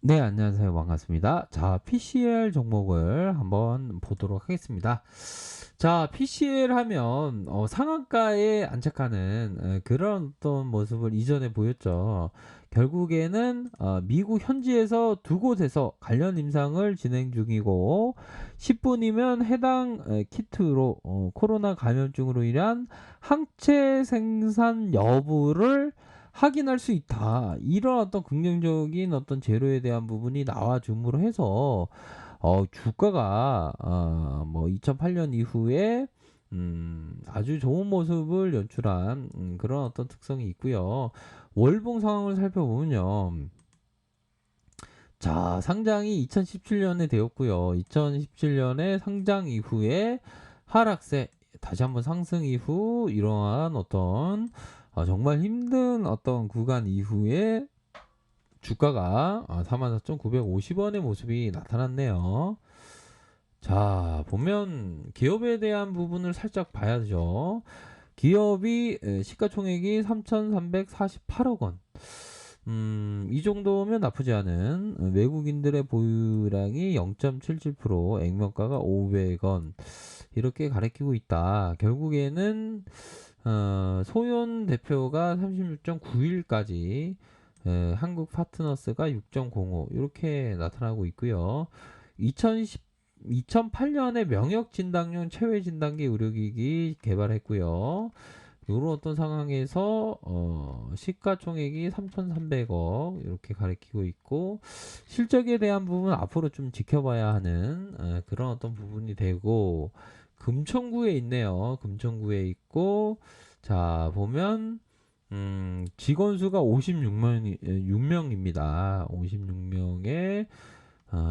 네, 안녕하세요. 반갑습니다. 자, PCL 종목을 한번 보도록 하겠습니다. 자, PCL 하면 상한가에 안착하는 그런 어떤 모습을 이전에 보였죠. 결국에는 미국 현지에서 두 곳에서 관련 임상을 진행 중이고 10분이면 해당 키트로 코로나 감염증으로 인한 항체 생산 여부를 확인할 수 있다. 이런 어떤 긍정적인 어떤 재료에 대한 부분이 나와줌으로 해서 주가가 뭐 2008년 이후에 아주 좋은 모습을 연출한 그런 어떤 특성이 있고요. 월봉 상황을 살펴보면요. 자, 상장이 2017년에 되었고요. 2017년에 상장 이후에 하락세, 다시 한번 상승 이후 이러한 어떤 정말 힘든 어떤 구간 이후에 주가가 44,950원의 모습이 나타났네요. 자, 보면 기업에 대한 부분을 살짝 봐야죠. 기업이 시가총액이 3,348억 원. 이 정도면 나쁘지 않은 외국인들의 보유량이 0.77%, 액면가가 500원 이렇게 가리키고 있다. 결국에는 소연 대표가 36.91까지 한국 파트너스가 6.05 이렇게 나타나고 있고요. 2008년에 명역 진단용 체외 진단기 의료기기 개발했고요. 이런 어떤 상황에서 시가총액이 3,300억 이렇게 가리키고 있고 실적에 대한 부분 앞으로 좀 지켜봐야 하는 그런 어떤 부분이 되고 금천구에 있네요. 금천구에 있고 자 보면 직원 수가 56명입니다. 56명에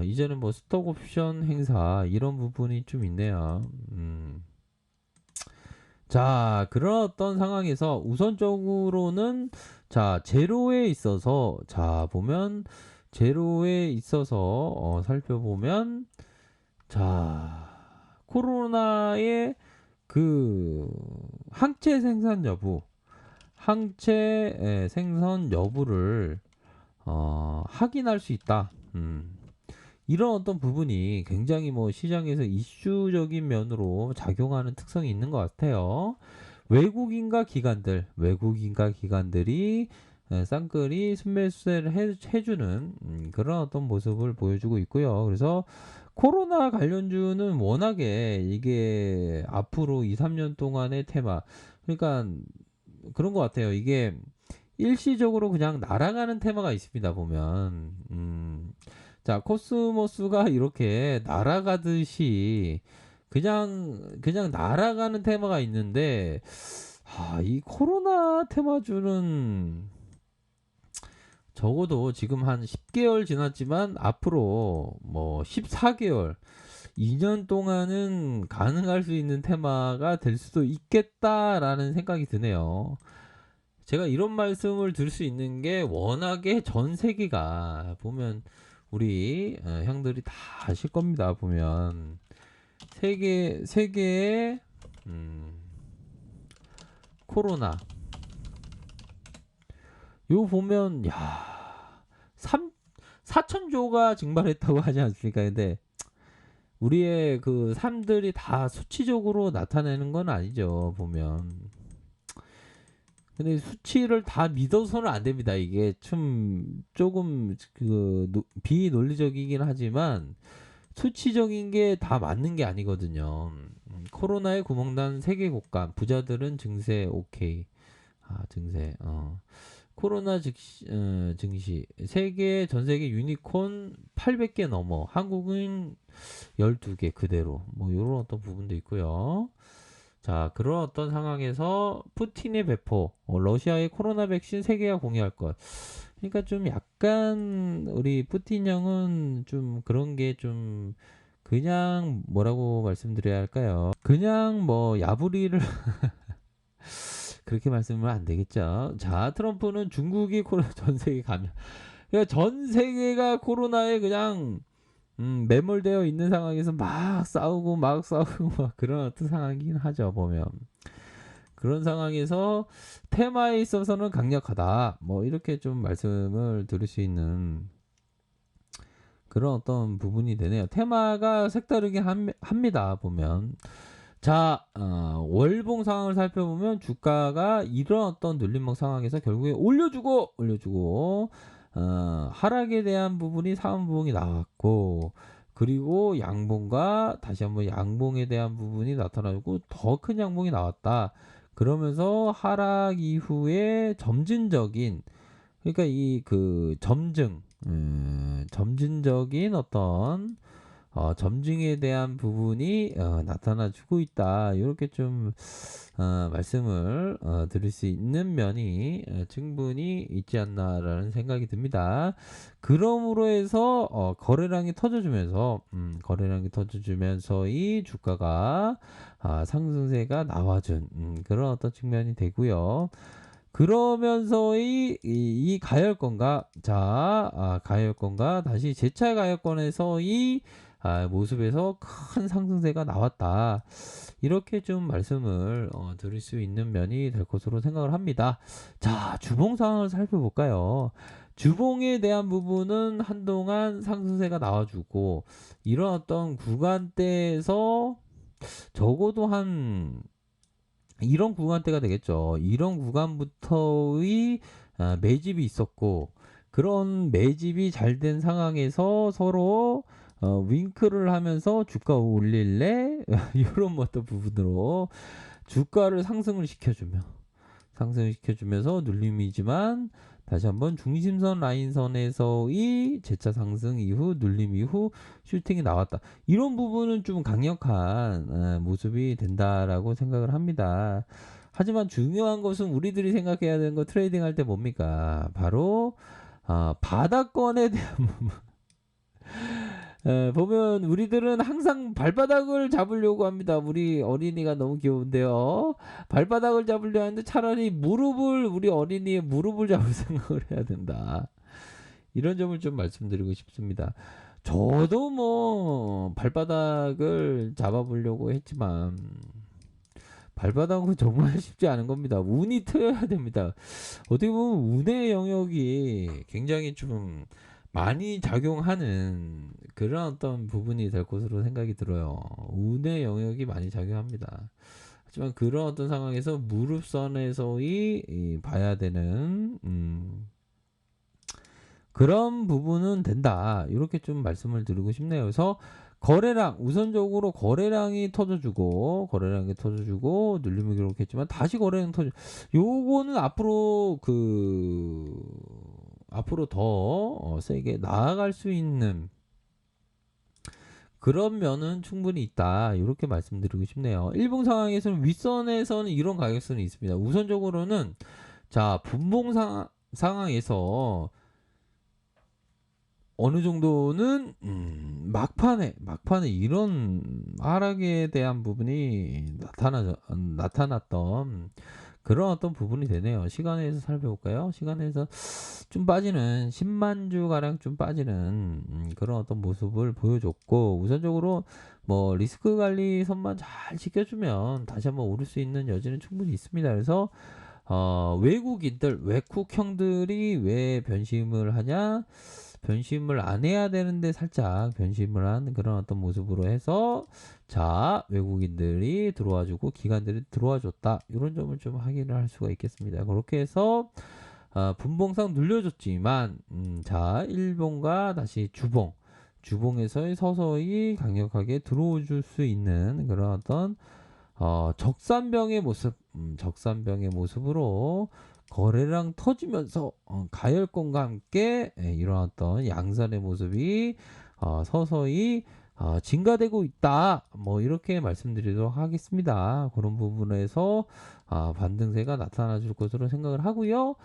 이제는 뭐 스톡 옵션 행사 이런 부분이 좀 있네요. 자, 그런 어떤 상황에서 우선적으로는 자, 제로에 있어서 자, 보면 제로에 있어서 살펴보면 자, 코로나의 그 항체 생산 여부, 항체 생산 여부를 확인할 수 있다. 이런 어떤 부분이 굉장히 뭐 시장에서 이슈적인 면으로 작용하는 특성이 있는 것 같아요. 외국인과 기관들이 쌍끌이 순매수세를 해주는 그런 어떤 모습을 보여주고 있고요. 그래서 코로나 관련주는 워낙에 이게 앞으로 2, 3년 동안의 테마, 그러니까 그런 것 같아요. 이게 일시적으로 그냥 날아가는 테마가 있습니다, 보면. 자, 코스모스가 이렇게 날아가듯이 그냥 날아가는 테마가 있는데, 이 코로나 테마주는 적어도 지금 한 10개월 지났지만 앞으로 뭐 14개월, 2년 동안은 가능할 수 있는 테마가 될 수도 있겠다라는 생각이 드네요. 제가 이런 말씀을 드릴 수 있는 게 워낙에 전 세계가 보면 우리 형들이 다 아실 겁니다. 보면 세계의 음, 코로나 요 보면 야 3, 4천조가 증발했다고 하지 않습니까? 근데 우리의 그 삶들이 다 수치적으로 나타내는 건 아니죠. 보면 근데 수치를 다 믿어서는 안 됩니다. 이게 좀 조금 그 비논리적이긴 하지만 수치적인 게 다 맞는 게 아니거든요. 코로나에 구멍난 세계 곳간 부자들은 증세 오케이. 증세. 코로나 증시 세계 전 세계 유니콘 800개 넘어 한국은 12개 그대로 뭐 이런 어떤 부분도 있고요. 자, 그런 어떤 상황에서 푸틴의 배포, 러시아의 코로나 백신 세계가 공유할 것. 그러니까 좀 약간 우리 푸틴 형은 좀 그런 게 좀 그냥 뭐라고 말씀드려야 할까요? 그냥 뭐 야부리를 그렇게 말씀은 안 되겠죠. 자, 트럼프는 중국이 코로나 전 세계 감염. 그러니까 전 세계가 코로나에 그냥 매몰되어 있는 상황에서 막 싸우고 막 그런 어떤 상황이긴 하죠. 보면. 그런 상황에서 테마에 있어서는 강력하다. 뭐 이렇게 좀 말씀을 드릴 수 있는 그런 어떤 부분이 되네요. 테마가 색다르긴 합니다. 보면. 자, 월봉 상황을 살펴보면 주가가 이런 어떤 눌림목 상황에서 결국에 올려주고, 하락에 대한 부분이 상한봉이 나왔고, 그리고 양봉과 다시 한번 양봉에 대한 부분이 나타나고 더 큰 양봉이 나왔다. 그러면서 하락 이후에 점진적인, 그러니까 이 그 점진적인 어떤 점증에 대한 부분이 나타나주고 있다. 이렇게 좀 말씀을 드릴 수 있는 면이 충분히 있지 않나라는 생각이 듭니다. 그러므로 해서 거래량이 터져주면서 이 주가가 상승세가 나와준 그런 어떤 측면이 되고요. 그러면서 이 가열권과 가열권과 다시 재차 가열권에서 이 모습에서 큰 상승세가 나왔다. 이렇게 좀 말씀을 드릴 수 있는 면이 될 것으로 생각을 합니다. 자, 주봉 상황을 살펴볼까요? 주봉에 대한 부분은 한동안 상승세가 나와주고 이런 어떤 구간대에서 적어도 한 이런 구간대가 되겠죠. 이런 구간부터의 매집이 있었고 그런 매집이 잘 된 상황에서 서로 윙크를 하면서 주가 올릴래? 이런 어떤 부분으로 주가를 상승을 시켜주면서 눌림이지만 다시 한번 중심선 라인선에서의 재차 상승 이후 눌림 이후 슈팅이 나왔다. 이런 부분은 좀 강력한 모습이 된다라고 생각을 합니다. 하지만 중요한 것은 우리들이 생각해야 되는 거 트레이딩 할 때 뭡니까? 바로 바닥권에 대한 부분. 보면 우리들은 항상 발바닥을 잡으려고 합니다. 우리 어린이가 너무 귀여운데요. 발바닥을 잡으려 하는데 차라리 우리 어린이의 무릎을 잡을 생각을 해야 된다. 이런 점을 좀 말씀드리고 싶습니다. 저도 뭐 발바닥을 잡아보려고 했지만 발바닥은 정말 쉽지 않은 겁니다. 운이 트여야 됩니다. 어떻게 보면 운의 영역이 굉장히 좀 많이 작용하는 그런 어떤 부분이 될 것으로 생각이 들어요. 운의 영역이 많이 작용합니다. 하지만 그런 어떤 상황에서 무릎선에서의 봐야 되는 그런 부분은 된다. 이렇게 좀 말씀을 드리고 싶네요. 그래서 우선적으로 거래량이 터져주고 눌림을 기록했지만 다시 거래량 요거는 앞으로 더 세게 나아갈 수 있는 그런 면은 충분히 있다. 이렇게 말씀드리고 싶네요. 일봉 상황에서는 윗선에서는 이런 가격선이 있습니다. 우선적으로는 분봉 상황에서 어느 정도는 막판에 이런 하락에 대한 부분이 나타났던 그런 어떤 부분이 되네요. 시간에서 살펴볼까요? 시간에서 좀 빠지는 10만 주 가량 좀 빠지는 그런 어떤 모습을 보여줬고 우선적으로 뭐 리스크 관리 선만 잘 지켜주면 다시 한번 오를 수 있는 여지는 충분히 있습니다. 그래서 외국형들이 왜 변심을 하냐? 변심을 안 해야 되는데 살짝 변심을 한 그런 어떤 모습으로 해서 외국인들이 들어와주고 기관들이 들어와줬다. 이런 점을 좀 확인을 할 수가 있겠습니다. 그렇게 해서 분봉상 눌려줬지만 일봉과 다시 주봉에서의 서서히 강력하게 들어줄 수 있는 그런 어떤 적산병의 모습으로 거래량 터지면서 가열권과 함께 이런 어떤 양산의 모습이 서서히 증가되고 있다. 뭐 이렇게 말씀드리도록 하겠습니다. 그런 부분에서 반등세가 나타나 줄 것으로 생각을 하고요.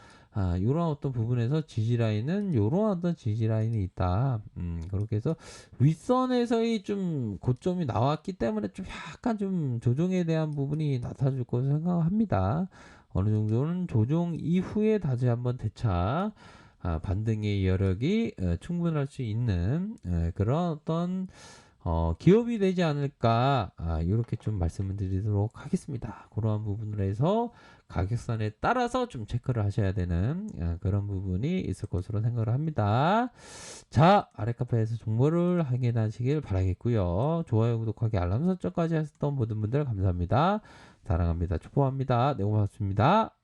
이런 어떤 부분에서 지지라인은 이런 어떤 지지라인이 있다. 그렇게 해서 윗선에서의 좀 고점이 나왔기 때문에 좀 약간 좀 조정에 대한 부분이 나타나 줄 것으로 생각합니다. 어느 정도는 조정 이후에 다시 한번 대차 반등의 여력이 충분할 수 있는 그런 어떤 기업이 되지 않을까 이렇게 좀 말씀을 드리도록 하겠습니다. 그러한 부분으로 해서 가격선에 따라서 좀 체크를 하셔야 되는 그런 부분이 있을 것으로 생각을 합니다. 자, 아래 카페에서 정보를 확인하시길 바라겠고요. 좋아요, 구독하기, 알람 설정까지 하셨던 모든 분들 감사합니다. 사랑합니다. 축복합니다. 네, 고맙습니다.